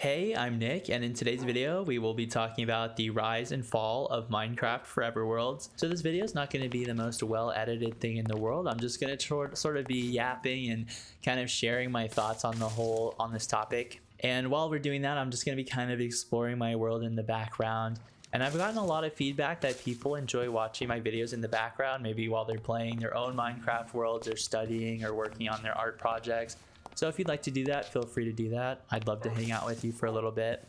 Hey, I'm Nick, and in today's video, we will be talking about the rise and fall of Minecraft Forever Worlds. So this video is not going to be the most well-edited thing in the world. I'm just going to sort of be yapping and kind of sharing my thoughts on this topic. And while we're doing that, I'm just going to be kind of exploring my world in the background. And I've gotten a lot of feedback that people enjoy watching my videos in the background, maybe while they're playing their own Minecraft worlds or studying or working on their art projects. So if you'd like to do that, feel free to do that. I'd love to hang out with you for a little bit.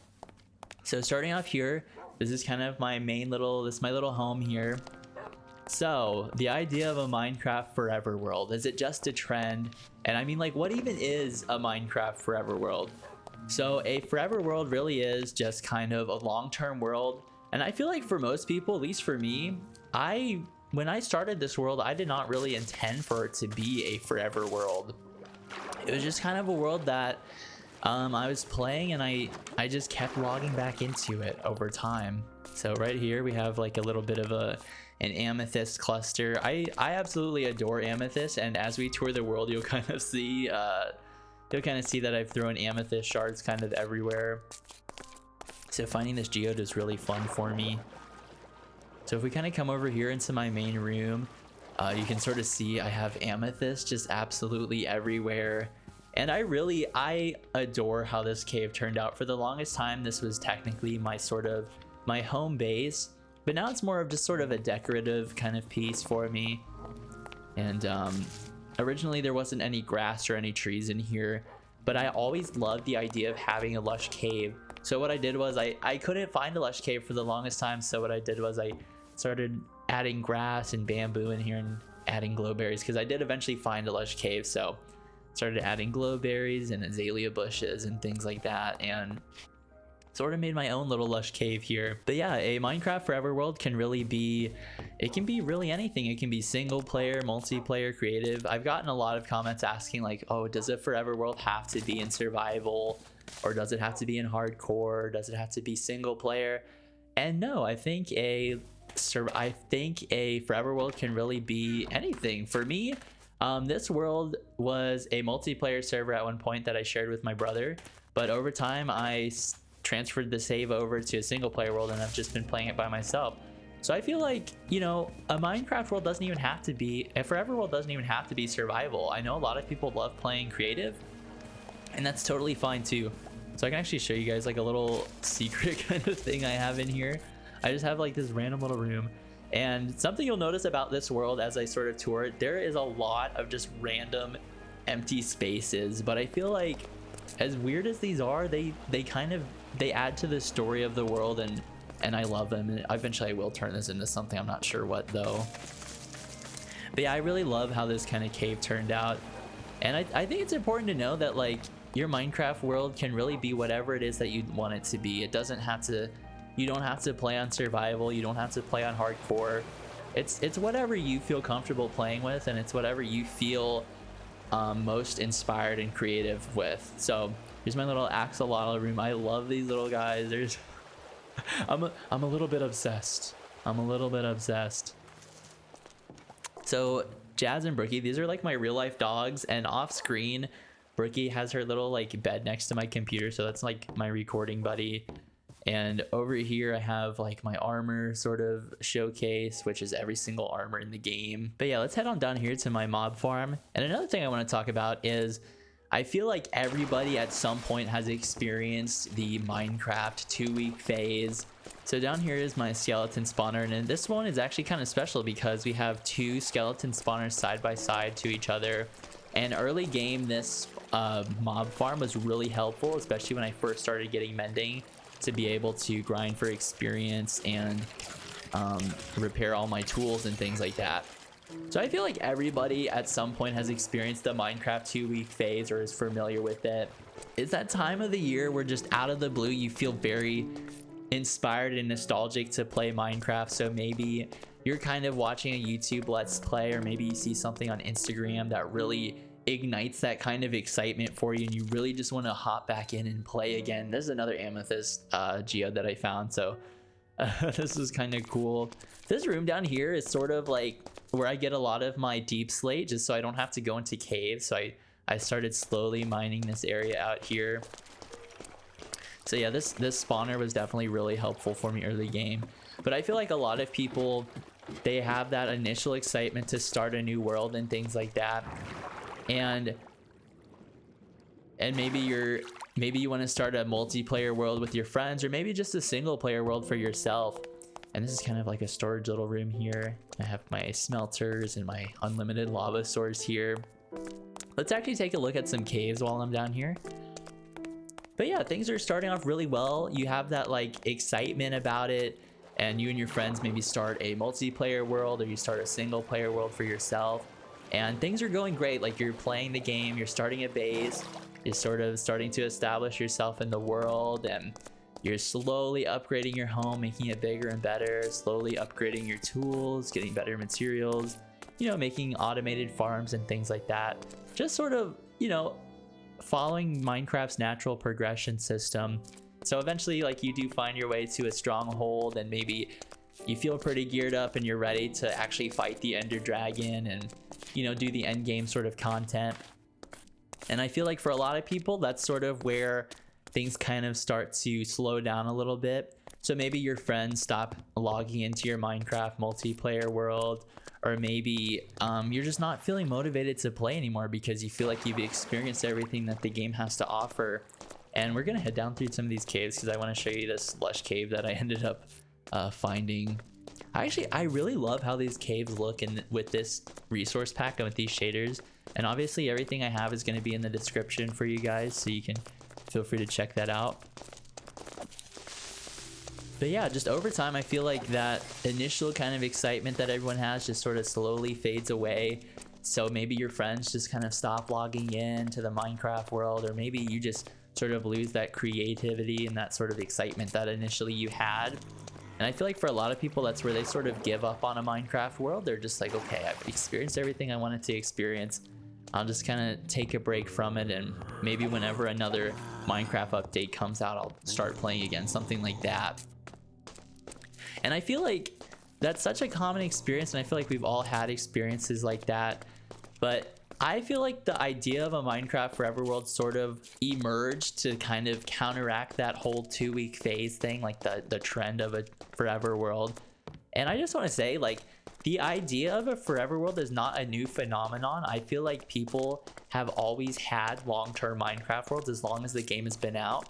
So starting off here, this is kind of my my little home here. So the idea of a Minecraft Forever world, is it just a trend? And I mean, like, what even is a Minecraft Forever world? So a Forever world really is just kind of a long-term world. And I feel like for most people, at least for me, when I started this world, I did not really intend for it to be a forever world. It was just kind of a world that I was playing, and I just kept logging back into it over time. So right here we have like a little bit of an amethyst cluster. I absolutely adore amethyst, and as we tour the world, you'll kind of see that I've thrown amethyst shards kind of everywhere. So finding this geode is really fun for me. So if we kind of come over here into my main room, you can sort of see I have amethyst just absolutely everywhere. And I adore how this cave turned out. For the longest time, this was technically my home base, but now it's more of just sort of a decorative kind of piece for me. And originally there wasn't any grass or any trees in here, but I always loved the idea of having a lush cave. So what I did was I couldn't find a lush cave for the longest time, so what I did was I started adding grass and bamboo in here and adding glowberries, because I did eventually find a lush cave. So started adding glowberries and azalea bushes and things like that, and sort of made my own little lush cave here. But yeah, a Minecraft Forever world can be really anything. It can be single player, multiplayer, creative. I've gotten a lot of comments asking like, oh, does a Forever world have to be in survival, or does it have to be in hardcore, does it have to be single player? And no, I think a Forever world can really be anything. For me, this world was a multiplayer server at one point that I shared with my brother, but over time I transferred the save over to a single player world, and I've just been playing it by myself. So I feel like, you know, a Minecraft world doesn't even have to be, a Forever world doesn't even have to be survival. I know a lot of people love playing creative, and that's totally fine too. So I can actually show you guys like a little secret kind of thing I have in here. I just have like this random little room. And something you'll notice about this world as I sort of tour it, there is a lot of just random empty spaces. But I feel like, as weird as these are, they add to the story of the world, and I love them. And eventually I will turn this into something, I'm not sure what though. But yeah, I really love how this kind of cave turned out. And I think it's important to know that like your Minecraft world can really be whatever it is that you want it to be. It doesn't have to, you don't have to play on survival, you don't have to play on hardcore. It's whatever you feel comfortable playing with, and it's whatever you feel most inspired and creative with. So here's my little axolotl room. I love these little guys. I'm a little bit obsessed. So Jazz and Brookie, these are like my real life dogs, and off screen Brookie has her little like bed next to my computer, so that's like my recording buddy. And over here I have like my armor sort of showcase, which is every single armor in the game. But yeah, let's head on down here to my mob farm. And another thing I want to talk about is I feel like everybody at some point has experienced the Minecraft 2-week phase. So down here is my skeleton spawner, and this one is actually kind of special because we have two skeleton spawners side by side to each other. And early game, this mob farm was really helpful, especially when I first started getting mending, to be able to grind for experience and repair all my tools and things like that. So I feel like everybody at some point has experienced the Minecraft 2-week phase or is familiar with it. It's that time of the year where just out of the blue you feel very inspired and nostalgic to play Minecraft. So maybe you're kind of watching a YouTube Let's Play, or maybe you see something on Instagram that really ignites that kind of excitement for you, and you really just want to hop back in and play again. This is another amethyst geode that I found, so this is kind of cool. This room down here is sort of like where I get a lot of my deep slate, just so I don't have to go into caves. So I started slowly mining this area out here. So yeah, this spawner was definitely really helpful for me early game. But I feel like a lot of people, they have that initial excitement to start a new world and things like that, and maybe you want to start a multiplayer world with your friends, or maybe just a single player world for yourself. And this is kind of like a storage little room here. I have my smelters and my unlimited lava source here. Let's actually take a look at some caves while I'm down here. But yeah, things are starting off really well. You have that like excitement about it, and you and your friends maybe start a multiplayer world, or you start a single player world for yourself, and things are going great. Like, you're playing the game, you're starting a base, you're sort of starting to establish yourself in the world, and you're slowly upgrading your home, making it bigger and better, slowly upgrading your tools, getting better materials, you know, making automated farms and things like that. Just sort of, you know, following Minecraft's natural progression system. So eventually, like, you do find your way to a stronghold, and maybe you feel pretty geared up and you're ready to actually fight the Ender Dragon and, you know, do the end game sort of content. And I feel like for a lot of people, that's sort of where things kind of start to slow down a little bit. So maybe your friends stop logging into your Minecraft multiplayer world, or maybe you're just not feeling motivated to play anymore because you feel like you've experienced everything that the game has to offer. And we're gonna head down through some of these caves because I want to show you this lush cave that I ended up finding. I really love how these caves look with this resource pack and with these shaders. And obviously everything I have is going to be in the description for you guys, so you can feel free to check that out. But yeah, just over time, I feel like that initial kind of excitement that everyone has just sort of slowly fades away. So maybe your friends just kind of stop logging in to the Minecraft world, or maybe you just sort of lose that creativity and that sort of excitement that initially you had. And I feel like for a lot of people, that's where they sort of give up on a Minecraft world. They're just like, okay, I've experienced everything I wanted to experience. I'll just kind of take a break from it, and maybe whenever another Minecraft update comes out, I'll start playing again, something like that. And I feel like that's such a common experience, and I feel like we've all had experiences like that. But I feel like the idea of a Minecraft Forever world sort of emerged to kind of counteract that whole 2-week phase thing, like the trend of a Forever world. And I just want to say, like, the idea of a Forever world is not a new phenomenon. I feel like people have always had long-term Minecraft worlds as long as the game has been out.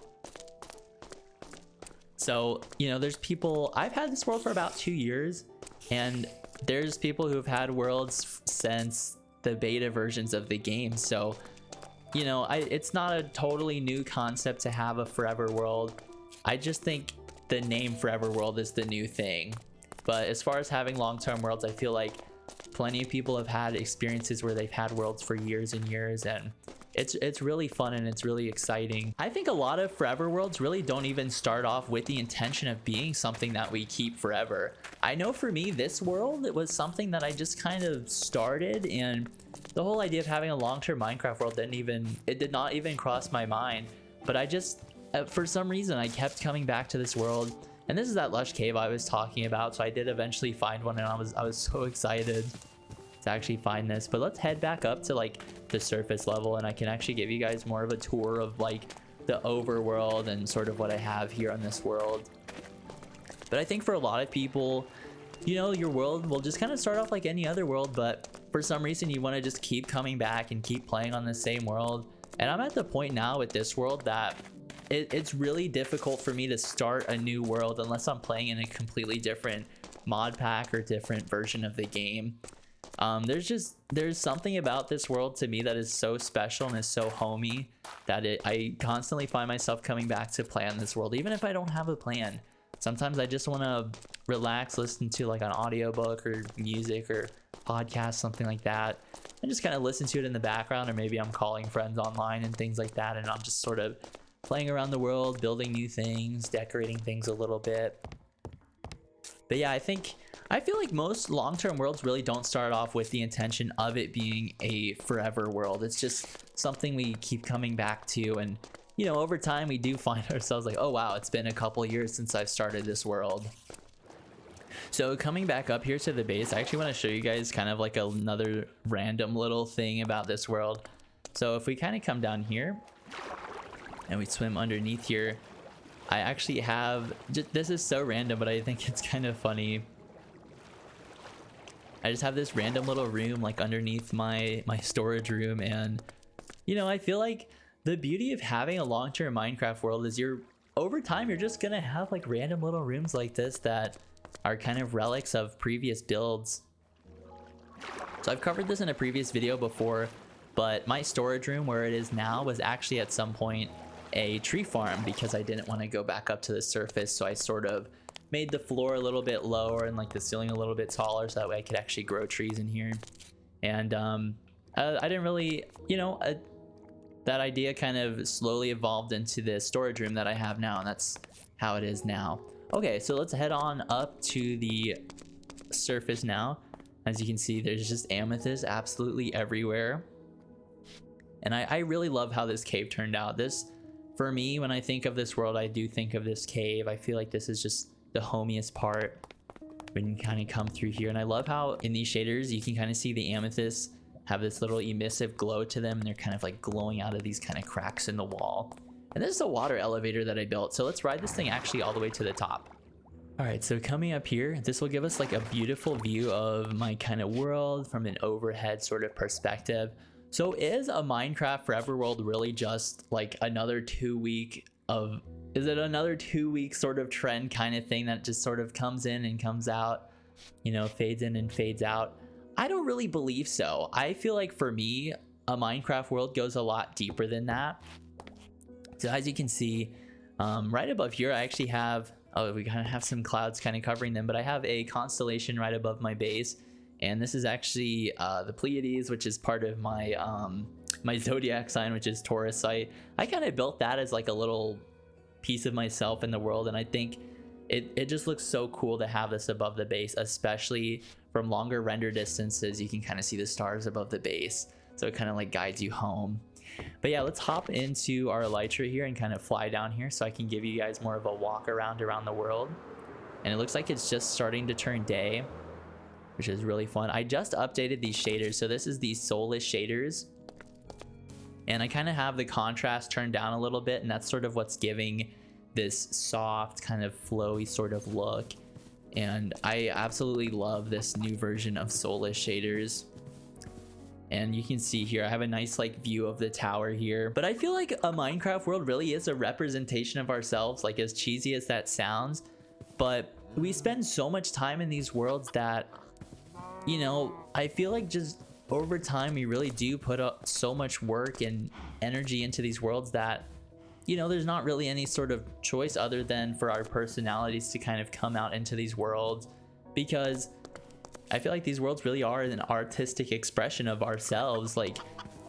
So, you know, there's people, I've had this world for about 2 years, and there's people who've had worlds since the beta versions of the game. So, you know, it's not a totally new concept to have a Forever world. I just think the name Forever world is the new thing. But as far as having long-term worlds, I feel like plenty of people have had experiences where they've had worlds for years and years, and it's really fun and it's really exciting. I think a lot of Forever worlds really don't even start off with the intention of being something that we keep forever. I know for me, this world, it was something that I just kind of started, and the whole idea of having a long-term Minecraft world did not even cross my mind. But I just, for some reason, I kept coming back to this world. And this is that lush cave I was talking about, so I did eventually find one, and I was so excited to actually find this. But let's head back up to like the surface level, and I can actually give you guys more of a tour of like the overworld and sort of what I have here on this world. But I think for a lot of people, you know, your world will just kind of start off like any other world, but for some reason you want to just keep coming back and keep playing on the same world. And I'm at the point now with this world that it's really difficult for me to start a new world unless I'm playing in a completely different mod pack or different version of the game. There's something about this world to me that is so special and is so homey that I constantly find myself coming back to play on this world, even if I don't have a plan. Sometimes I just want to relax, listen to like an audiobook or music or podcast, something like that, and just kind of listen to it in the background, or maybe I'm calling friends online and things like that, and I'm just sort of playing around the world, building new things, decorating things a little bit. But yeah, I feel like most long-term worlds really don't start off with the intention of it being a forever world. It's just something we keep coming back to, and you know, over time we do find ourselves like, oh wow, it's been a couple years since I've started this world. So coming back up here to the base, I actually want to show you guys kind of like another random little thing about this world. So if we kind of come down here and we swim underneath here, I actually have, this is so random, but I think it's kind of funny. I just have this random little room like underneath my storage room, and you know, I feel like the beauty of having a long-term Minecraft world is over time you're just gonna have like random little rooms like this that are kind of relics of previous builds. So I've covered this in a previous video before, but my storage room where it is now was actually at some point a tree farm because I didn't want to go back up to the surface, so I sort of made the floor a little bit lower and like the ceiling a little bit taller so that way I could actually grow trees in here. And I didn't really, you know, that idea kind of slowly evolved into the storage room that I have now, and that's how it is now. Okay, so let's head on up to the surface now. As you can see, there's just amethyst absolutely everywhere. And I really love how this cave turned out. This, for me, when I think of this world, I do think of this cave. I feel like this is just the homiest part when you kind of come through here. And I love how in these shaders you can kind of see the amethysts have this little emissive glow to them, and they're kind of like glowing out of these kind of cracks in the wall. And this is a water elevator that I built, so let's ride this thing actually all the way to the top. All right, so coming up here, this will give us like a beautiful view of my kind of world from an overhead sort of perspective. So is a Minecraft Forever world really just like another 2 week of, is it another 2 week sort of trend kind of thing that just sort of comes in and comes out, you know, fades in and fades out? I don't really believe so. I feel like for me, a Minecraft world goes a lot deeper than that. So as you can see, right above here, I actually have, oh, we kind of have some clouds kind of covering them, but I have a constellation right above my base. And this is actually the Pleiades, which is part of my my zodiac sign, which is Taurus. So I kind of built that as like a little piece of myself in the world, and I think it just looks so cool to have this above the base, especially from longer render distances. You can kind of see the stars above the base, so it kind of like guides you home. But yeah, let's hop into our elytra here and kind of fly down here so I can give you guys more of a walk around the world. And it looks like it's just starting to turn day, which is really fun. I just updated these shaders. So this is the Solas shaders. And I kind of have the contrast turned down a little bit, and that's sort of what's giving this soft kind of flowy sort of look. And I absolutely love this new version of Solas shaders. And you can see here, I have a nice like view of the tower here. But I feel like a Minecraft world really is a representation of ourselves, like as cheesy as that sounds. But we spend so much time in these worlds that, you know, I feel like just over time we really do put up so much work and energy into these worlds that, you know, there's not really any sort of choice other than for our personalities to kind of come out into these worlds, because I feel like these worlds really are an artistic expression of ourselves. Like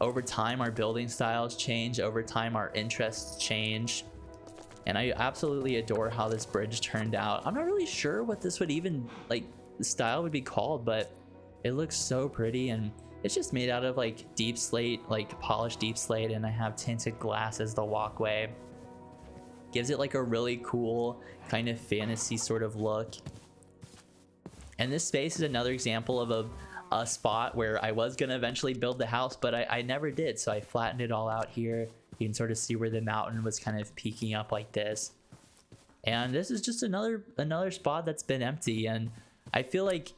over time our building styles change, over time our interests change, and I absolutely adore how this bridge turned out. I'm not really sure what this would even like the style would be called, but it looks so pretty, and it's just made out of like deep slate, like polished deep slate, and I have tinted glass as the walkway. Gives it like a really cool kind of fantasy sort of look. And this space is another example of a spot where I was going to eventually build the house, but I never did. So I flattened it all out here. You can sort of see where the mountain was kind of peeking up like this. And this is just another spot that's been empty. And I feel like,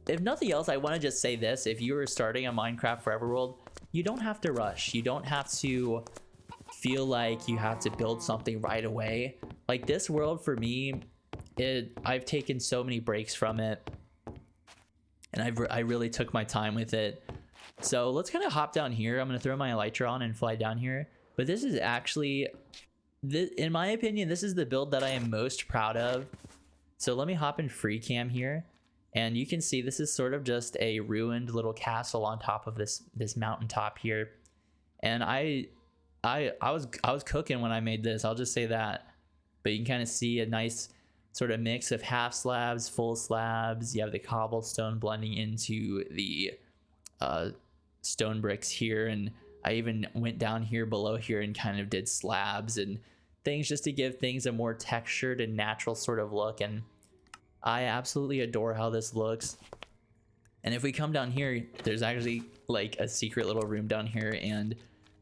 if nothing else, I want to just say this. If you are starting a Minecraft Forever world, you don't have to rush. You don't have to feel like you have to build something right away. Like this world for me, I've taken so many breaks from it, and I really took my time with it. So let's kind of hop down here. I'm going to throw my elytra on and fly down here. But this is actually, in my opinion, this is the build that I am most proud of. So let me hop in free cam here. And you can see this is sort of just a ruined little castle on top of this mountaintop here. And I was cooking when I made this, I'll just say that. But you can kind of see a nice sort of mix of half slabs, full slabs. You have the cobblestone blending into the stone bricks here, and I even went down here below here and kind of did slabs and things just to give things a more textured and natural sort of look. And I absolutely adore how this looks. And if we come down here, there's actually like a secret little room down here, and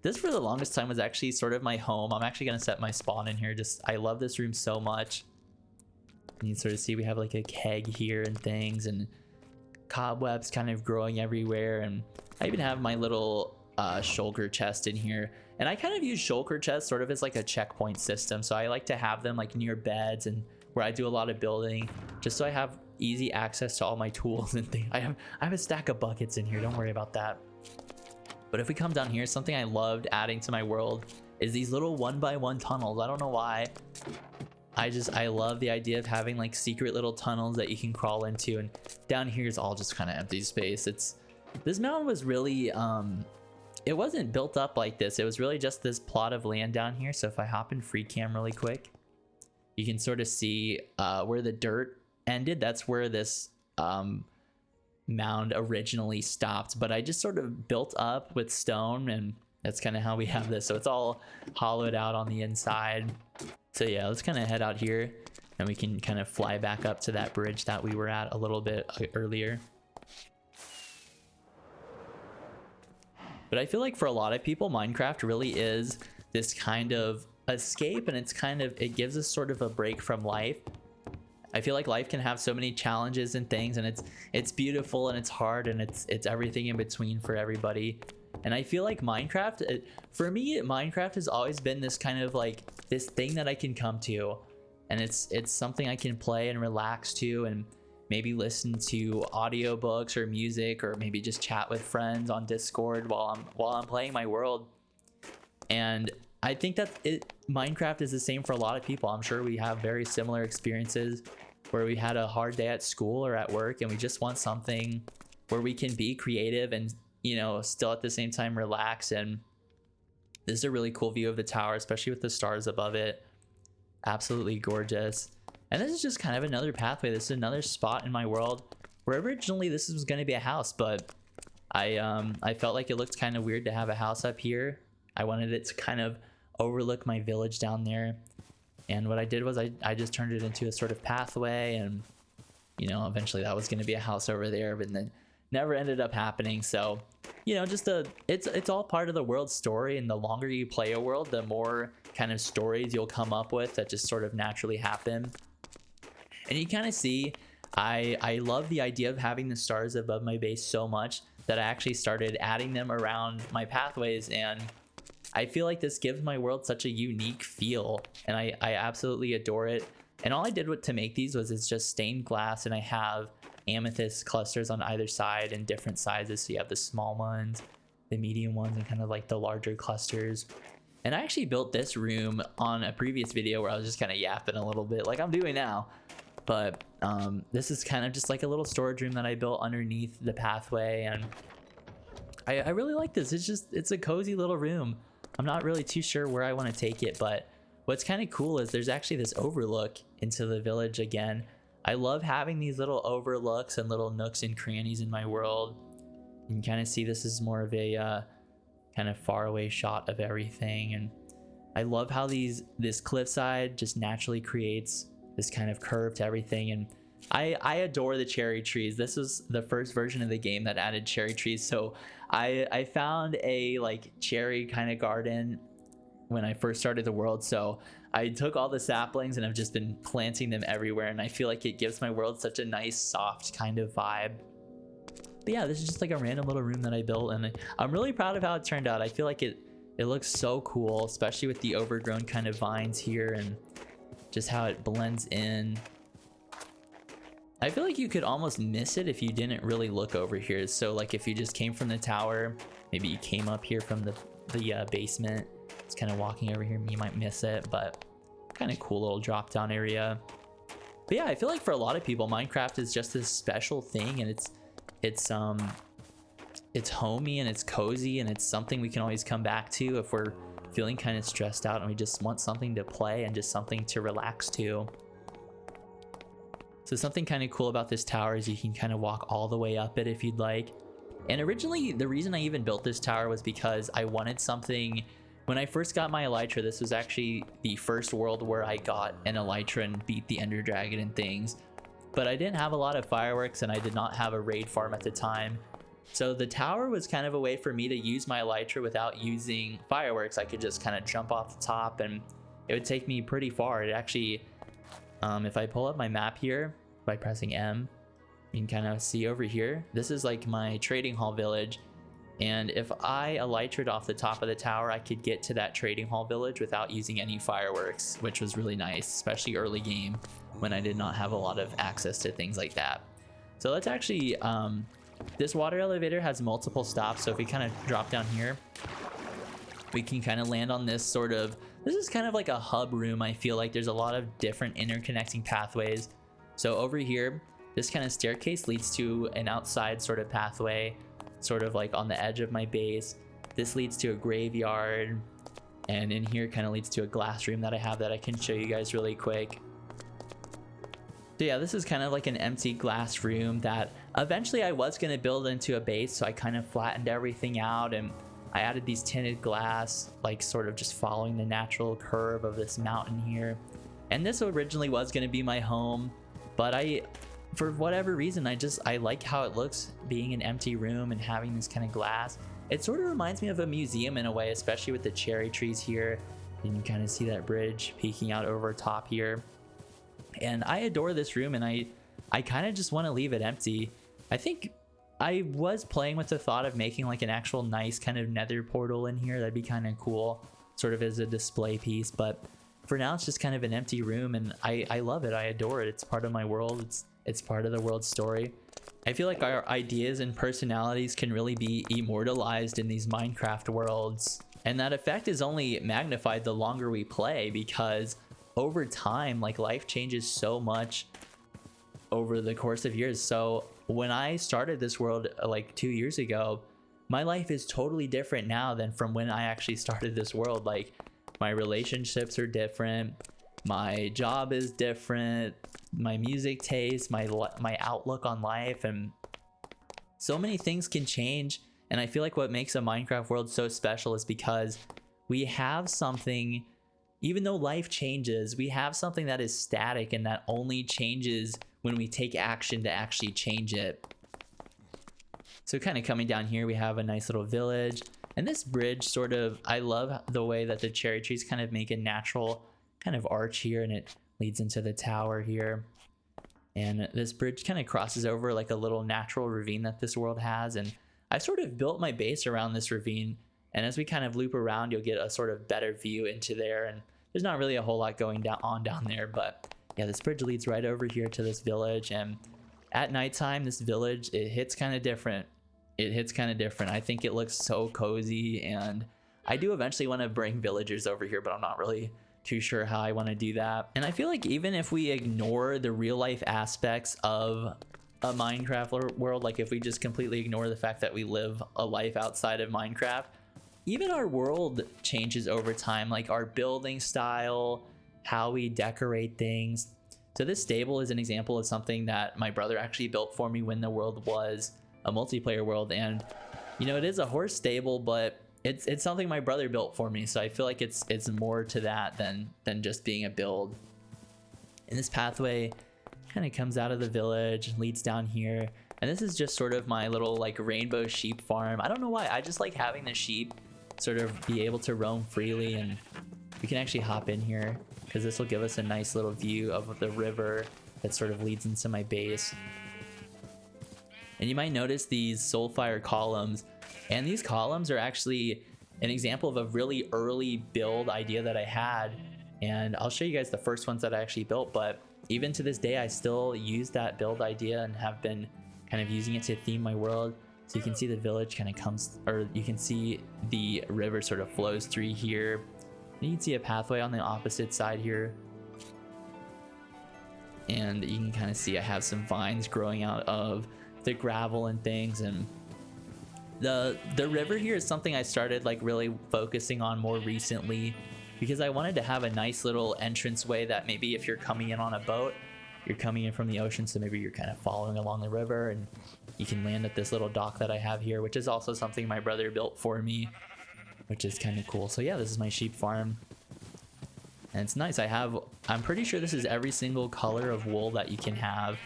this for the longest time was actually sort of my home. I'm actually gonna set my spawn in here. Just, I love this room so much. And you sort of see we have like a keg here and things, and cobwebs kind of growing everywhere. And I even have my little shulker chest in here. And I kind of use shulker chests sort of as like a checkpoint system. So I like to have them like near beds and where I do a lot of building, just so I have easy access to all my tools and things. I have a stack of buckets in here, don't worry about that. But if we come down here, something I loved adding to my world is these little 1x1 tunnels. I don't know why. I love the idea of having like secret little tunnels that you can crawl into, and down here is all just kind of empty space. This mountain was really it wasn't built up like this. It was really just this plot of land down here. So if I hop in free cam really quick, you can sort of see where the dirt ended. That's where this mound originally stopped, but I just sort of built up with stone, and that's kind of how we have this. So it's all hollowed out on the inside. So yeah, let's kind of head out here and we can kind of fly back up to that bridge that we were at a little bit earlier. But I feel like for a lot of people, Minecraft really is this kind of escape, and it gives us sort of a break from life. I feel like life can have so many challenges and things, and it's beautiful and it's hard, and it's everything in between for everybody. And I feel like Minecraft, for me, Minecraft has always been this kind of like this thing that I can come to, and it's something I can play and relax to, and maybe listen to audiobooks or music, or maybe just chat with friends on Discord while I'm playing my world. And I think that Minecraft is the same for a lot of people. I'm sure we have very similar experiences where we had a hard day at school or at work, and we just want something where we can be creative and, you know, still at the same time relax. And this is a really cool view of the tower, especially with the stars above it. Absolutely gorgeous. And this is just kind of another pathway. This is another spot in my world where originally this was going to be a house, but I felt like it looked kind of weird to have a house up here. I wanted it to kind of overlook my village down there. And what I did was I just turned it into a sort of pathway, and, you know, eventually that was going to be a house over there, but then never ended up happening. So, you know, just it's all part of the world story, and the longer you play a world, the more kind of stories you'll come up with that just sort of naturally happen. And you kind of see I love the idea of having the stars above my base so much that I actually started adding them around my pathways, and I feel like this gives my world such a unique feel, and I absolutely adore it. And all I did to make these was it's just stained glass, and I have amethyst clusters on either side in different sizes. So you have the small ones, the medium ones, and kind of like the larger clusters. And I actually built this room on a previous video where I was just kind of yapping a little bit like I'm doing now. But this is kind of just like a little storage room that I built underneath the pathway, and I really like this. It's a cozy little room. I'm not really too sure where I want to take it, but what's kind of cool is there's actually this overlook into the village again. I love having these little overlooks and little nooks and crannies in my world. You can kind of see this is more of a kind of faraway shot of everything, and I love how this cliffside just naturally creates this kind of curve to everything. And I adore the cherry trees. This was the first version of the game that added cherry trees, so I found a like cherry kind of garden when I first started the world. So I took all the saplings and I've just been planting them everywhere, and I feel like it gives my world such a nice soft kind of vibe. But yeah, this is just like a random little room that I built, and I'm really proud of how it turned out. I feel like it looks so cool, especially with the overgrown kind of vines here and just how it blends in. I feel like you could almost miss it if you didn't really look over here. So like if you just came from the tower, maybe you came up here from the basement, it's kind of walking over here, you might miss it, but kind of cool little drop down area. But yeah, I feel like for a lot of people, Minecraft is just this special thing, and it's homey and it's cozy, and it's something we can always come back to if we're feeling kind of stressed out and we just want something to play and just something to relax to. So something kind of cool about this tower is you can kind of walk all the way up it if you'd like. And originally, the reason I even built this tower was because I wanted something. When I first got my elytra, this was actually the first world where I got an elytra and beat the ender dragon and things. But I didn't have a lot of fireworks, and I did not have a raid farm at the time. So the tower was kind of a way for me to use my elytra without using fireworks. I could just kind of jump off the top and it would take me pretty far. It actually, if I pull up my map here by pressing M, you can kind of see over here, this is like my trading hall village. And if I elytra'd off the top of the tower, I could get to that trading hall village without using any fireworks, which was really nice, especially early game when I did not have a lot of access to things like that. So let's actually, this water elevator has multiple stops. So if we kind of drop down here, we can kind of land on this sort of, this is kind of like a hub room. I feel like there's a lot of different interconnecting pathways. So over here, this kind of staircase leads to an outside sort of pathway, sort of like on the edge of my base. This leads to a graveyard, and in here kind of leads to a glass room that I have that I can show you guys really quick. So yeah, this is kind of like an empty glass room that eventually I was going to build into a base, so I kind of flattened everything out and I added these tinted glass, like sort of just following the natural curve of this mountain here. And this originally was going to be my home, but for whatever reason, I like how it looks being an empty room and having this kind of glass. It sort of reminds me of a museum in a way, especially with the cherry trees here. You can kind of see that bridge peeking out over top here. And I adore this room, and I kind of just want to leave it empty. I think I was playing with the thought of making like an actual nice kind of nether portal in here. That'd be kind of cool, sort of as a display piece. But for now, it's just kind of an empty room, and I love it. I adore it. It's part of my world. It's part of the world's story. I feel like our ideas and personalities can really be immortalized in these Minecraft worlds. And that effect is only magnified the longer we play, because over time, like, life changes so much over the course of years. So when I started this world like 2 years ago, my life is totally different now than from when I actually started this world. Like, my relationships are different, my job is different, my music taste, my outlook on life, and so many things can change. And I feel like what makes a Minecraft world so special is because we have something, even though life changes, we have something that is static and that only changes when we take action to actually change it. So kind of coming down here, we have a nice little village, and this bridge sort of, I love the way that the cherry trees kind of make a natural kind of arch here, and it leads into the tower here. And this bridge kind of crosses over like a little natural ravine that this world has, and I sort of built my base around this ravine. And as we kind of loop around, you'll get a sort of better view into there. And there's not really a whole lot going down there, but yeah, this bridge leads right over here to this village. And at nighttime, this village, it hits kind of different. I think it looks so cozy, and I do eventually want to bring villagers over here, but I'm not really too sure how I want to do that. And I feel like even if we ignore the real life aspects of a Minecraft world, like if we just completely ignore the fact that we live a life outside of Minecraft, even our world changes over time, like our building style, how we decorate things. So this stable is an example of something that my brother actually built for me when the world was a multiplayer world. And you know, it is a horse stable, but it's something my brother built for me, so I feel like it's more to that than just being a build. And this pathway kind of comes out of the village, leads down here, and this is just sort of my little like rainbow sheep farm. I don't know why, I just like having the sheep sort of be able to roam freely. And we can actually hop in here because this will give us a nice little view of the river that sort of leads into my base. And you might notice these soulfire columns, and these columns are actually an example of a really early build idea that I had. And I'll show you guys the first ones that I actually built, but even to this day, I still use that build idea and have been kind of using it to theme my world. So you can see the village kind of comes, or you can see the river sort of flows through here. And you can see a pathway on the opposite side here. And you can kind of see I have some vines growing out of the gravel and things. And the river here is something I started like really focusing on more recently, because I wanted to have a nice little entranceway that maybe if you're coming in on a boat, you're coming in from the ocean, so maybe you're kind of following along the river and you can land at this little dock that I have here, which is also something my brother built for me, which is kind of cool. So yeah, this is my sheep farm, and it's nice. I'm pretty sure this is every single color of wool that you can have.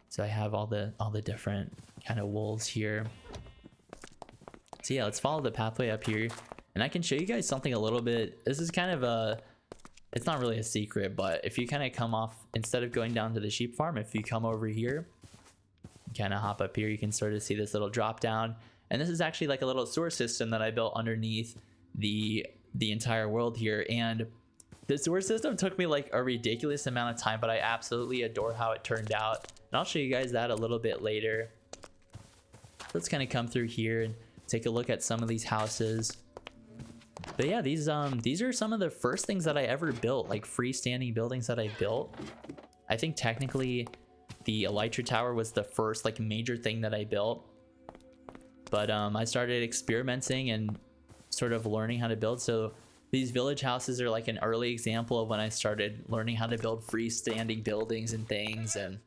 So I have all the different kind of wolves here. So yeah, let's follow the pathway up here, and I can show you guys something a little bit. This is kind of a, it's not really a secret, but if you kind of come off, instead of going down to the sheep farm, if you come over here, kind of hop up here, you can sort of see this little drop down, and this is actually like a little sewer system that I built underneath the entire world here. And the sewer system took me like a ridiculous amount of time, but I absolutely adore how it turned out, and I'll show you guys that a little bit later. Let's kind of come through here and take a look at some of these houses. But yeah, these are some of the first things that I ever built, like freestanding buildings that I built. I think technically the Elytra Tower was the first like major thing that I built, but I started experimenting and sort of learning how to build. So these village houses are like an early example of when I started learning how to build freestanding buildings and things. And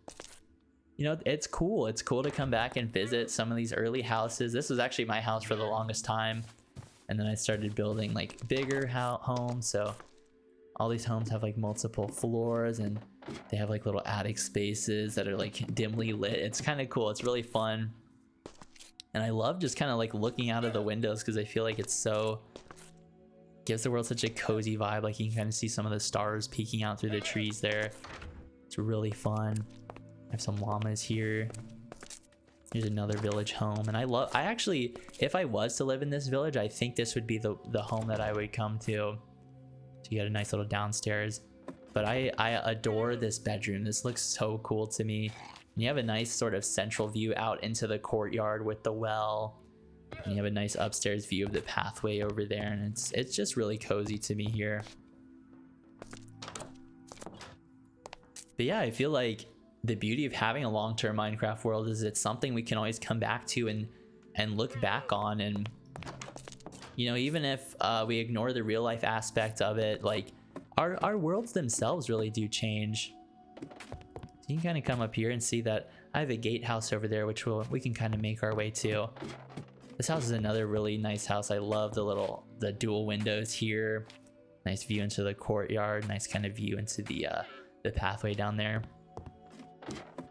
you know, it's cool. It's cool to come back and visit some of these early houses. This was actually my house for the longest time, and then I started building like bigger homes. So all these homes have like multiple floors, and they have like little attic spaces that are like dimly lit. It's kind of cool. It's really fun, and I love just kind of like looking out of the windows because I feel like it's so, gives the world such a cozy vibe. Like you can kind of see some of the stars peeking out through the trees there. It's really fun. I have some llamas here. Here's another village home, and I actually, if I was to live in this village, I think this would be the home that I would come to. So you got a nice little downstairs, but I adore this bedroom. This looks so cool to me. And you have a nice sort of central view out into the courtyard with the well, and you have a nice upstairs view of the pathway over there, and it's just really cozy to me here. But yeah, I feel like the beauty of having a long-term Minecraft world is it's something we can always come back to and look back on. And you know, even if we ignore the real life aspect of it, like our worlds themselves really do change. So you can kind of come up here and see that I have a gatehouse over there, which we can kind of make our way to. This house is another really nice house. I love the dual windows here. Nice view into the courtyard, nice kind of view into the pathway down there.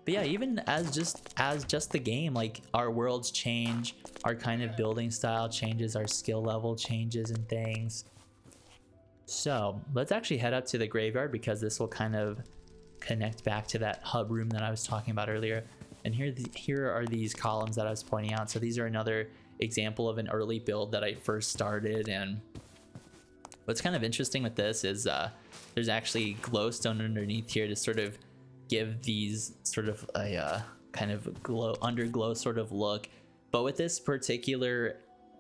But yeah, even as just the game, like our worlds change, our kind of building style changes, our skill level changes and things. So let's actually head up to the graveyard, because this will kind of connect back to that hub room that I was talking about earlier. And here are these columns that I was pointing out. So these are another example of an early build that I first started. And what's kind of interesting with this is there's actually glowstone underneath here to sort of give these sort of a kind of underglow sort of look. But with this particular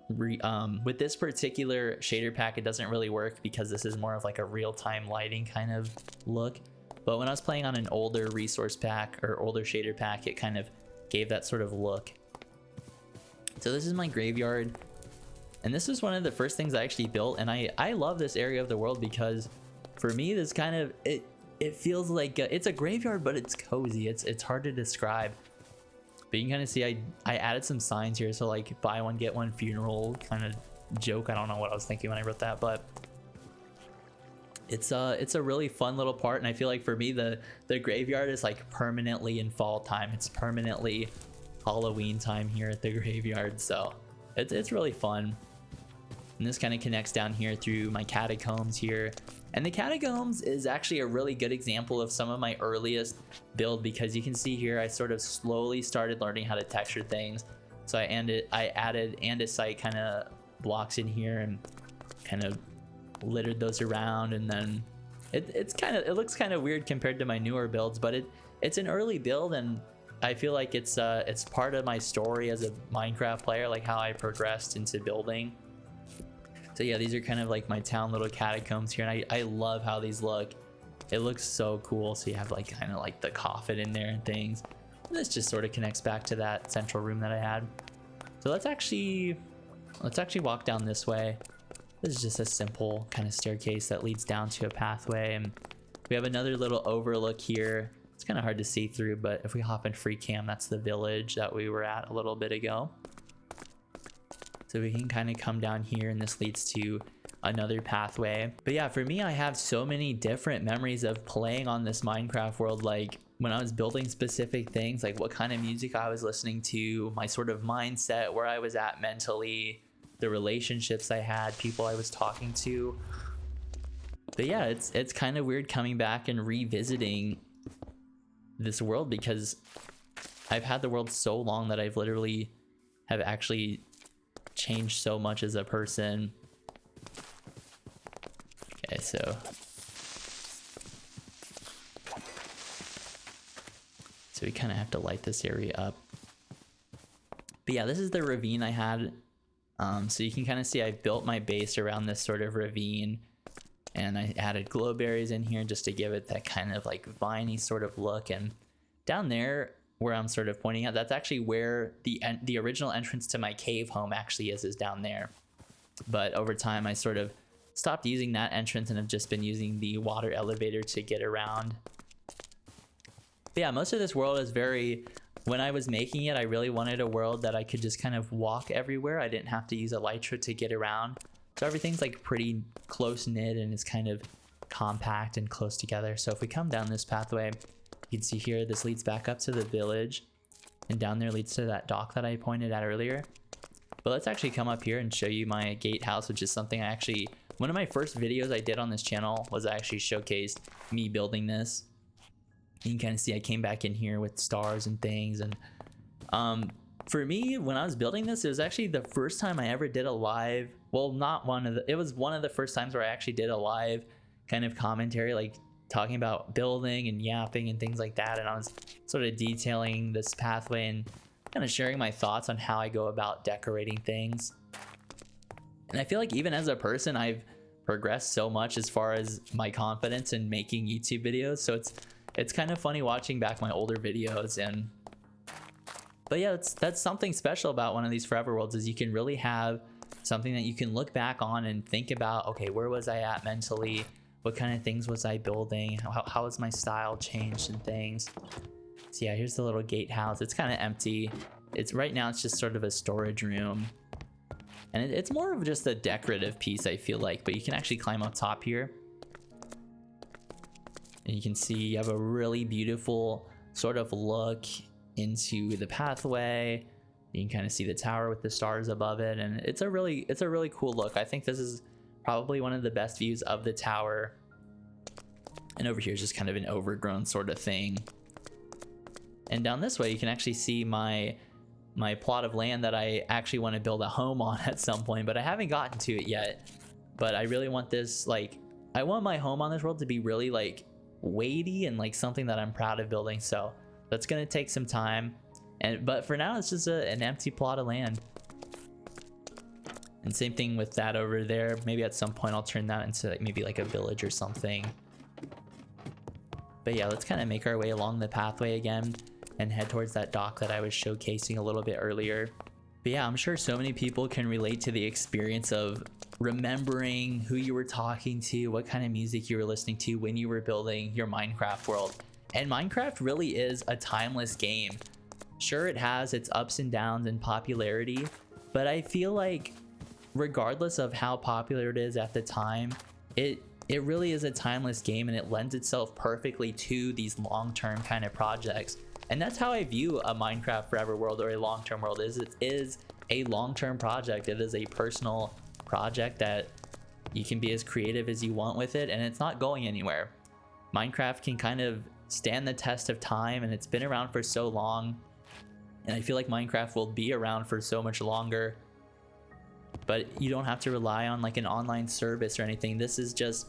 shader pack, it doesn't really work because this is more of like a real-time lighting kind of look. But when I was playing on an older resource pack or older shader pack, it kind of gave that sort of look. So this is my graveyard, and this was one of the first things I actually built. And I love this area of the world because for me, this kind of it feels like it's a graveyard, but it's cozy. It's hard to describe, but you can kind of see I added some signs here. So like buy one get one funeral kind of joke. I don't know what I was thinking when I wrote that, but it's a really fun little part. And I feel like for me, the graveyard is like permanently in fall time. It's permanently Halloween time here at the graveyard. So it's really fun. And this kind of connects down here through my catacombs here. And the catacombs is actually a really good example of some of my earliest build, because you can see here I sort of slowly started learning how to texture things. So I added andesite kind of blocks in here and kind of littered those around, and then it looks kind of weird compared to my newer builds, but it's an early build, and I feel like it's part of my story as a Minecraft player, like how I progressed into building. So yeah, these are kind of like my town little catacombs here, and I love how these look. It looks so cool. So you have like kind of like the coffin in there and things. And this just sort of connects back to that central room that I had. So let's actually walk down this way. This is just a simple kind of staircase that leads down to a pathway, and we have another little overlook here. It's kind of hard to see through, but if we hop in free cam, that's the village that we were at a little bit ago. So we can kind of come down here, and this leads to another pathway. But yeah, for me, I have so many different memories of playing on this Minecraft world. Like when I was building specific things, like what kind of music I was listening to, my sort of mindset, where I was at mentally, the relationships I had, people I was talking to. But yeah, it's kind of weird coming back and revisiting this world, because I've had the world so long that I've literally have actually changed so much as a person. Okay, so we kind of have to light this area up. But yeah, this is the ravine I had. So you can kind of see I built my base around this sort of ravine, and I added glow berries in here just to give it that kind of like viney sort of look. And down there where I'm sort of pointing out, that's actually where the original entrance to my cave home actually is down there. But over time I sort of stopped using that entrance and have just been using the water elevator to get around. But yeah, most of this world is very, when I was making it, I really wanted a world that I could just kind of walk everywhere. I didn't have to use elytra to get around. So everything's like pretty close knit and it's kind of compact and close together. So if we come down this pathway, you can see here, this leads back up to the village, and down there leads to that dock that I pointed at earlier. But let's actually come up here and show you my gatehouse, which is something I actually, one of my first videos I did on this channel was I actually showcased me building this. You can kind of see I came back in here with stars and things. And for me, when I was building this, it was actually the first time I ever did a live, well, not one of the, it was one of the first times where I actually did a live kind of commentary, like talking about building and yapping and things like that. And I was sort of detailing this pathway and kind of sharing my thoughts on how I go about decorating things. And I feel like even as a person, I've progressed so much as far as my confidence in making YouTube videos. So it's kind of funny watching back my older videos. And but yeah, that's something special about one of these forever worlds, is you can really have something that you can look back on and think about, okay, where was I at mentally? What kind of things was I building? How has my style changed and things? So yeah, here's the little gatehouse. It's kind of empty. It's right now it's just sort of a storage room. And it's more of just a decorative piece, I feel like, but you can actually climb up top here. And you can see you have a really beautiful sort of look into the pathway. You can kind of see the tower with the stars above it, and it's a really cool look. I think this is probably one of the best views of the tower. And over here is just kind of an overgrown sort of thing. And down this way you can actually see my plot of land that I actually want to build a home on at some point, but I haven't gotten to it yet. But I really want this, like, I want my home on this world to be really like weighty and like something that I'm proud of building. So that's gonna take some time, but for now it's just an empty plot of land. And same thing with that over there. Maybe at some point I'll turn that into like maybe like a village or something. But yeah, let's kind of make our way along the pathway again and head towards that dock that I was showcasing a little bit earlier. But yeah, I'm sure so many people can relate to the experience of remembering who you were talking to, what kind of music you were listening to when you were building your Minecraft world. And Minecraft really is a timeless game. Sure, it has its ups and downs in popularity, but I feel like regardless of how popular it is at the time, it really is a timeless game, and it lends itself perfectly to these long-term kind of projects. And that's how I view a Minecraft Forever world, or a long-term world. It is a long-term project. It is a personal project that you can be as creative as you want with it, and it's not going anywhere. Minecraft can kind of stand the test of time, and it's been around for so long, and I feel like Minecraft will be around for so much longer. But you don't have to rely on like an online service or anything. This is just,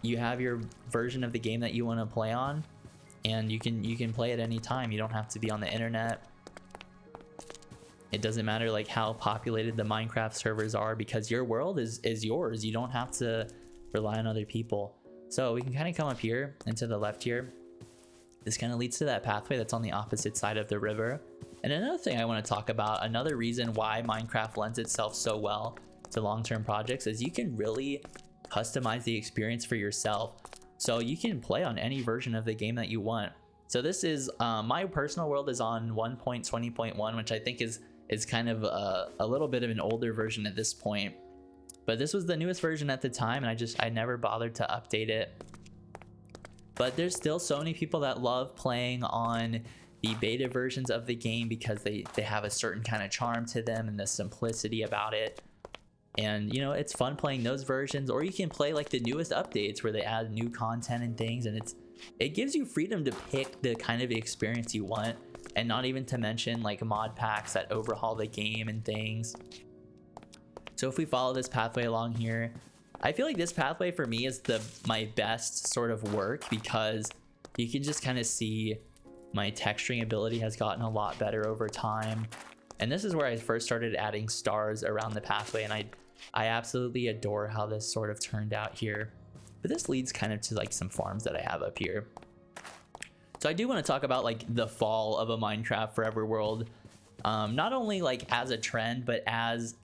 you have your version of the game that you want to play on, and you can play at any time. You don't have to be on the internet. It doesn't matter like how populated the Minecraft servers are, because your world is yours. You don't have to rely on other people. So we can kind of come up here and to the left here. This kind of leads to that pathway that's on the opposite side of the river. And another thing I want to talk about, another reason why Minecraft lends itself so well to long-term projects, is you can really customize the experience for yourself. So you can play on any version of the game that you want. So this is, my personal world is on 1.20.1, which I think is kind of a little bit of an older version at this point. But this was the newest version at the time, and I never bothered to update it. But there's still so many people that love playing on the beta versions of the game because they have a certain kind of charm to them and the simplicity about it. And you know, it's fun playing those versions, or you can play like the newest updates where they add new content and things, and it gives you freedom to pick the kind of experience you want, and not even to mention like mod packs that overhaul the game and things. So if we follow this pathway along here, I feel like this pathway for me is my best sort of work, because you can just kind of see my texturing ability has gotten a lot better over time. And this is where I first started adding stars around the pathway, and I absolutely adore how this sort of turned out here. But this leads kind of to like some farms that I have up here. So I do want to talk about like the fall of a Minecraft Forever world, not only like as a trend, but as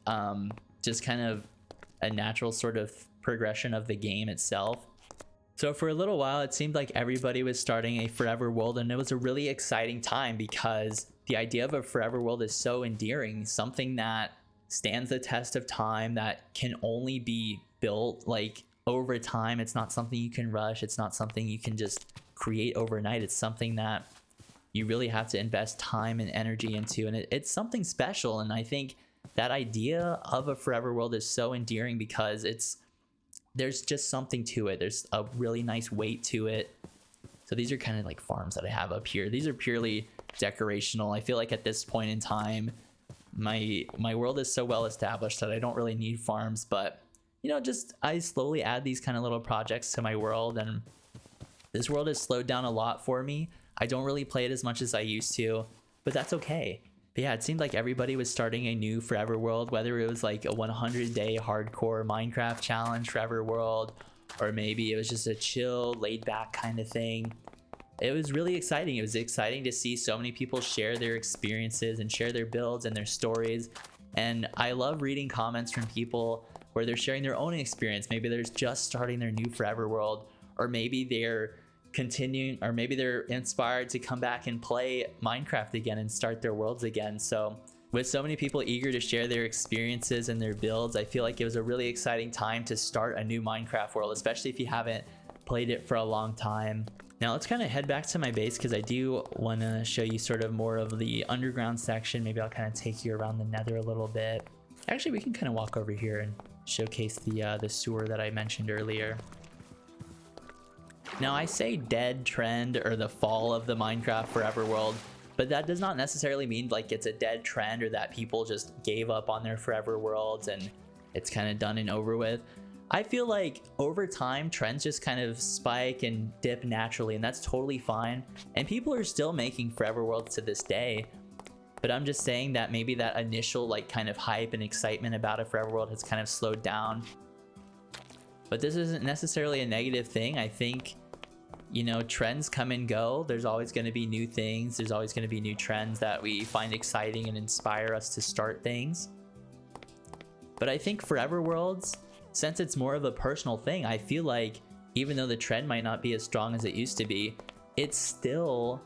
just kind of a natural sort of progression of the game itself. So for a little while, it seemed like everybody was starting a Forever world, and it was a really exciting time because the idea of a Forever world is so endearing, something that stands the test of time, that can only be built like over time. It's not something you can rush. It's not something you can just create overnight. It's something that you really have to invest time and energy into, and it's something special. And I think that idea of a Forever world is so endearing because there's just something to it. There's a really nice weight to it. So these are kind of like farms that I have up here. These are purely decorational. I feel like at this point in time, my world is so well established that I don't really need farms. But you know, just I slowly add these kind of little projects to my world, and this world has slowed down a lot for me. I don't really play it as much as I used to, but that's okay. But yeah, it seemed like everybody was starting a new Forever world, whether it was like a 100-day hardcore Minecraft challenge Forever world, or maybe it was just a chill, laid-back kind of thing. It was really exciting. It was exciting to see so many people share their experiences and share their builds and their stories. And I love reading comments from people where they're sharing their own experience. Maybe they're just starting their new Forever world, or maybe they're continuing, or maybe they're inspired to come back and play Minecraft again and start their worlds again. So with so many people eager to share their experiences and their builds, I feel like it was a really exciting time to start a new Minecraft world, especially if you haven't played it for a long time. Now let's kind of head back to my base, because I do want to show you sort of more of the underground section. Maybe I'll kind of take you around the nether a little bit. Actually, we can kind of walk over here and showcase the sewer that I mentioned earlier. Now I say dead trend or the fall of the Minecraft Forever world, but that does not necessarily mean like it's a dead trend or that people just gave up on their Forever worlds and it's kind of done and over with. I feel like over time, trends just kind of spike and dip naturally, and that's totally fine. And people are still making Forever worlds to this day. But I'm just saying that maybe that initial like kind of hype and excitement about a Forever world has kind of slowed down. But this isn't necessarily a negative thing. I think, you know, trends come and go. There's always going to be new things. There's always going to be new trends that we find exciting and inspire us to start things. But I think Forever worlds, since it's more of a personal thing, I feel like even though the trend might not be as strong as it used to be, it's still,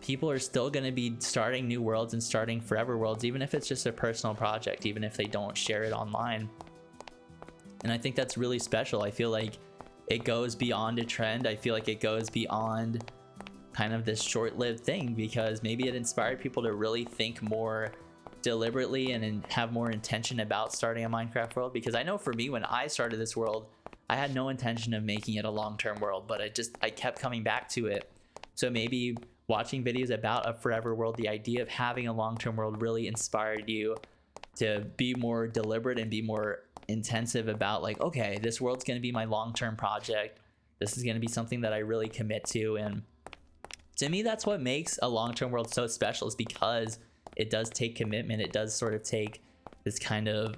people are still going to be starting new worlds and starting Forever worlds, even if it's just a personal project, even if they don't share it online. And I think that's really special. I feel like it goes beyond a trend. I feel like it goes beyond kind of this short-lived thing, because maybe it inspired people to really think more deliberately and have more intention about starting a Minecraft world. Because I know for me, when I started this world, I had no intention of making it a long-term world, but I kept coming back to it. So maybe watching videos about a Forever world, the idea of having a long-term world really inspired you to be more deliberate and be more intensive about like, okay, this world's going to be my long-term project. This is going to be something that I really commit to. And to me, that's what makes a long-term world so special, is because it does take commitment. It does sort of take this kind of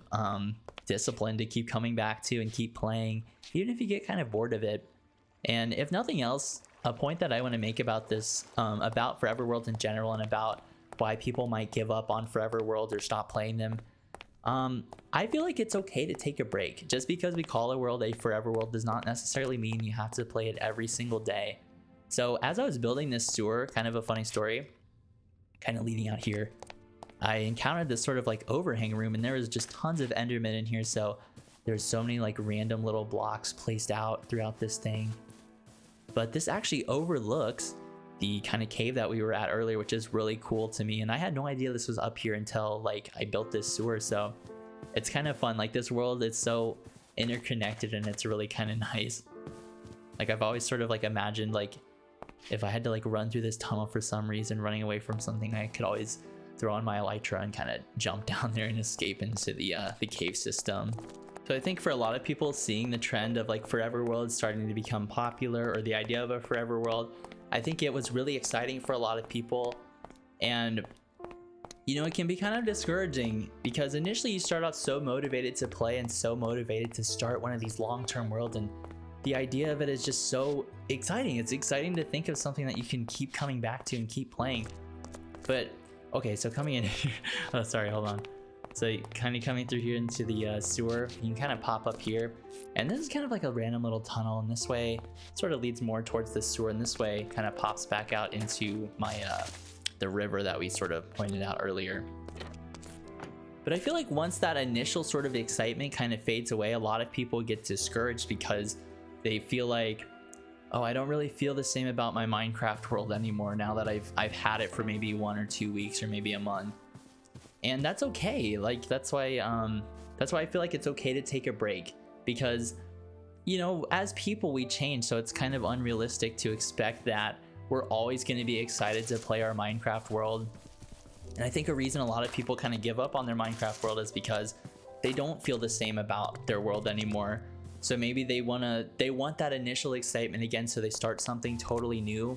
discipline to keep coming back to and keep playing, even if you get kind of bored of it. And if nothing else, a point that I want to make about this, about Forever worlds in general, and about why people might give up on Forever worlds or stop playing them, I feel like it's okay to take a break. Just because we call a world a Forever world does not necessarily mean you have to play it every single day. So as I was building this sewer, kind of a funny story, kind of leading out here, I encountered this sort of like overhang room, and there was just tons of Endermen in here. So there's so many like random little blocks placed out throughout this thing. But this actually overlooks the kind of cave that we were at earlier, which is really cool to me. And I had no idea this was up here until like I built this sewer. So it's kind of fun. Like this world is so interconnected and it's really kind of nice. Like I've always sort of like imagined like if I had to like run through this tunnel for some reason, running away from something, I could always throw on my elytra and kind of jump down there and escape into the cave system. So I think for a lot of people, seeing the trend of like forever worlds starting to become popular, or the idea of a forever world, I think it was really exciting for a lot of people. And you know, it can be kind of discouraging because initially you start out so motivated to play and so motivated to start one of these long-term worlds, and the idea of it is just so exciting. It's exciting to think of something that you can keep coming back to and keep playing. But okay, so coming in here, oh sorry, hold on. So kind of coming through here into the sewer, you can kind of pop up here, and this is kind of like a random little tunnel, and this way sort of leads more towards the sewer, and this way kind of pops back out into my the river that we sort of pointed out earlier. But I feel like once that initial sort of excitement kind of fades away, a lot of people get discouraged because they feel like, oh, I don't really feel the same about my Minecraft world anymore now that I've had it for maybe 1 or 2 weeks or maybe a month. And that's okay. Like that's why I feel like it's okay to take a break, because you know, as people we change, so it's kind of unrealistic to expect that we're always going to be excited to play our Minecraft world. And I think a reason a lot of people kind of give up on their Minecraft world is because they don't feel the same about their world anymore. So maybe they want that initial excitement again, so they start something totally new.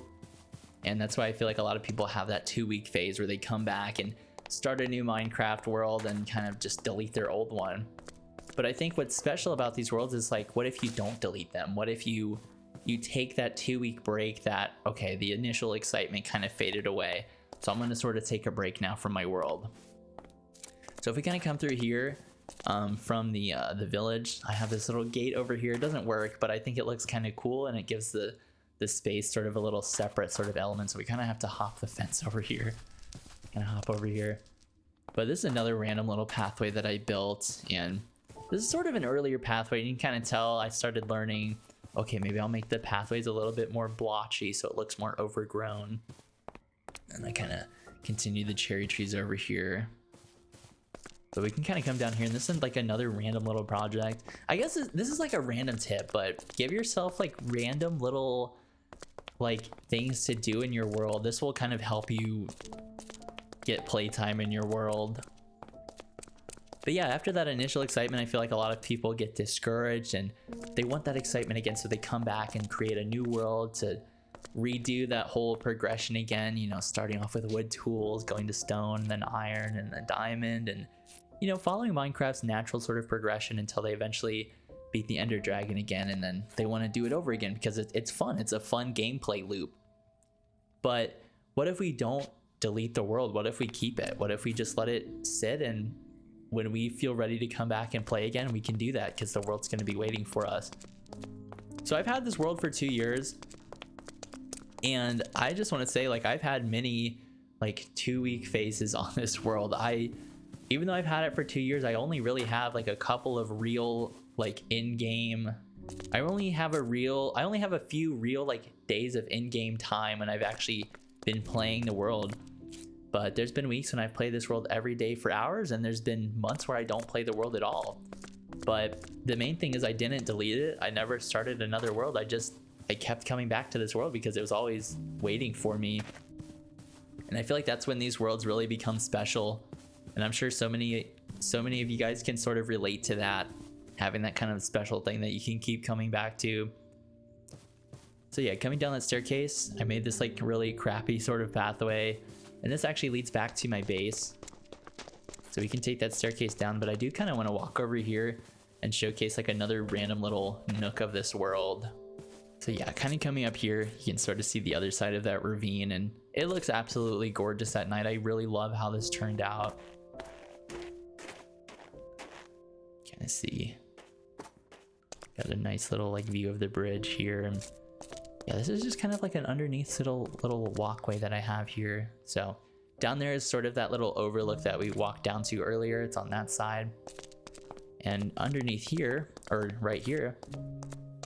And that's why I feel like a lot of people have that 2-week phase where they come back and start a new Minecraft world and kind of just delete their old one. But I think what's special about these worlds is like, what if you don't delete them? What if you take that 2-week break that, okay, the initial excitement kind of faded away, so I'm going to sort of take a break now from my world. So if we kind of come through here from the village, I have this little gate over here. It doesn't work, but I think it looks kind of cool, and it gives the space sort of a little separate sort of element. So we kind of have to hop the fence over here. Kind of hop over here. But this is another random little pathway that I built, and this is sort of an earlier pathway. You can kind of tell I started learning, okay, maybe I'll make the pathways a little bit more blotchy so it looks more overgrown. And I kind of continue the cherry trees over here. So we can kind of come down here, and this is like another random little project. I guess this is like a random tip, but give yourself like random little like things to do in your world. This will kind of help you get playtime in your world. But yeah, after that initial excitement, I feel like a lot of people get discouraged and they want that excitement again, so they come back and create a new world to redo that whole progression again, you know, starting off with wood tools, going to stone, then iron, and then diamond, and you know, following Minecraft's natural sort of progression until they eventually beat the Ender Dragon again, and then they want to do it over again because it's fun. It's a fun gameplay loop. But what if we don't delete the world? What if we keep it? What if we just let it sit, and when we feel ready to come back and play again, we can do that because the world's going to be waiting for us. So I've had this world for 2 years, and I just want to say, like, I've had many like 2-week phases on this world. Even though I've had it for 2 years, I only really have like a couple of real like in-game, I only have a few real like days of in-game time when I've actually been playing the world. But there's been weeks when I've played this world every day for hours, and there's been months where I don't play the world at all. But the main thing is I didn't delete it. I never started another world. I kept coming back to this world because it was always waiting for me. And I feel like that's when these worlds really become special. And I'm sure so many of you guys can sort of relate to that, having that kind of special thing that you can keep coming back to. So yeah, coming down that staircase, I made this like really crappy sort of pathway, and this actually leads back to my base. So we can take that staircase down, but I do kind of want to walk over here and showcase like another random little nook of this world. So yeah, kind of coming up here, you can sort of see the other side of that ravine, and it looks absolutely gorgeous at night. I really love how this turned out. Kind of see, got a nice little like view of the bridge here. Yeah, this is just kind of like an underneath little walkway that I have here. So down there is sort of that little overlook that we walked down to earlier. It's on that side. And underneath here, or right here,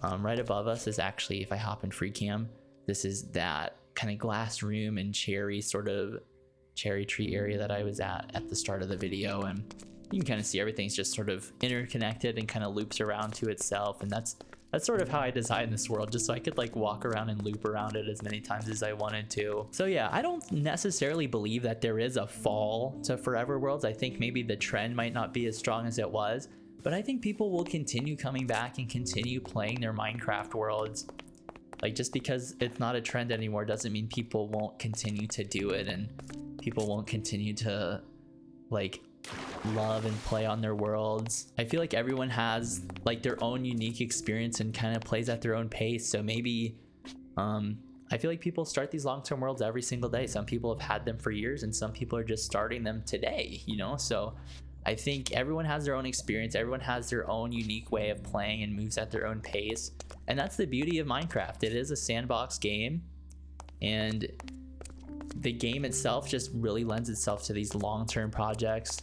Right above us is actually, if I hop in free cam, this is that kind of glass room and cherry tree area that I was at the start of the video. And you can kind of see everything's just sort of interconnected and kind of loops around to itself. And that's sort of how I designed this world, just so I could like walk around and loop around it as many times as I wanted to. So yeah, I don't necessarily believe that there is a fall to forever worlds. I think maybe the trend might not be as strong as it was, but I think people will continue coming back and continue playing their Minecraft worlds. Like, just because it's not a trend anymore doesn't mean people won't continue to do it, and people won't continue to like love and play on their worlds. I feel like everyone has like their own unique experience and kind of plays at their own pace. So maybe I feel like people start these long-term worlds every single day. Some people have had them for years and some people are just starting them today, you know? So I think everyone has their own experience, everyone has their own unique way of playing and moves at their own pace. And that's the beauty of Minecraft. It is a sandbox game, and the game itself just really lends itself to these long-term projects.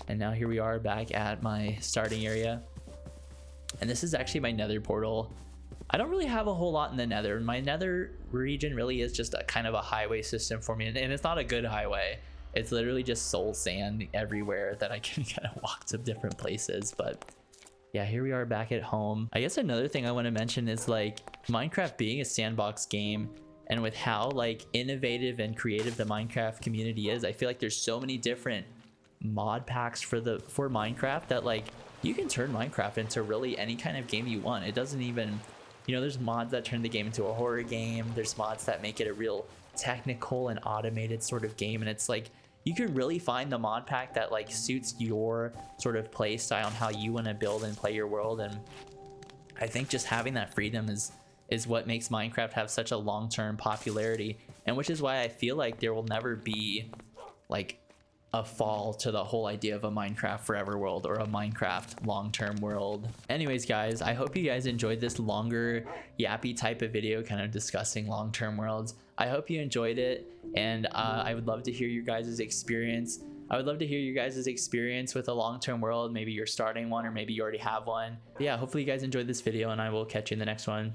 And now here we are back at my starting area, and this is actually my nether portal. I don't really have a whole lot in the nether. My nether region really is just a kind of a highway system for me, and it's not a good highway. It's literally just soul sand everywhere that I can kind of walk to different places. But yeah, here we are back at home. I guess another thing I want to mention is like Minecraft being a sandbox game, and with how like innovative and creative the Minecraft community is, I feel like there's so many different mod packs for Minecraft that like you can turn Minecraft into really any kind of game you want. It doesn't even, you know, there's mods that turn the game into a horror game. There's mods that make it a real technical and automated sort of game, and it's like you can really find the mod pack that like suits your sort of play style and how you want to build and play your world. And I think just having that freedom is what makes Minecraft have such a long-term popularity, and which is why I feel like there will never be like a fall to the whole idea of a Minecraft forever world or a Minecraft long-term world. Anyways, guys, I hope you guys enjoyed this longer yappy type of video kind of discussing long-term worlds. I hope you enjoyed it, and I would love to hear your guys' experience. I would love to hear your guys' experience with a long-term world. Maybe you're starting one, or maybe you already have one. But yeah, hopefully you guys enjoyed this video, and I will catch you in the next one.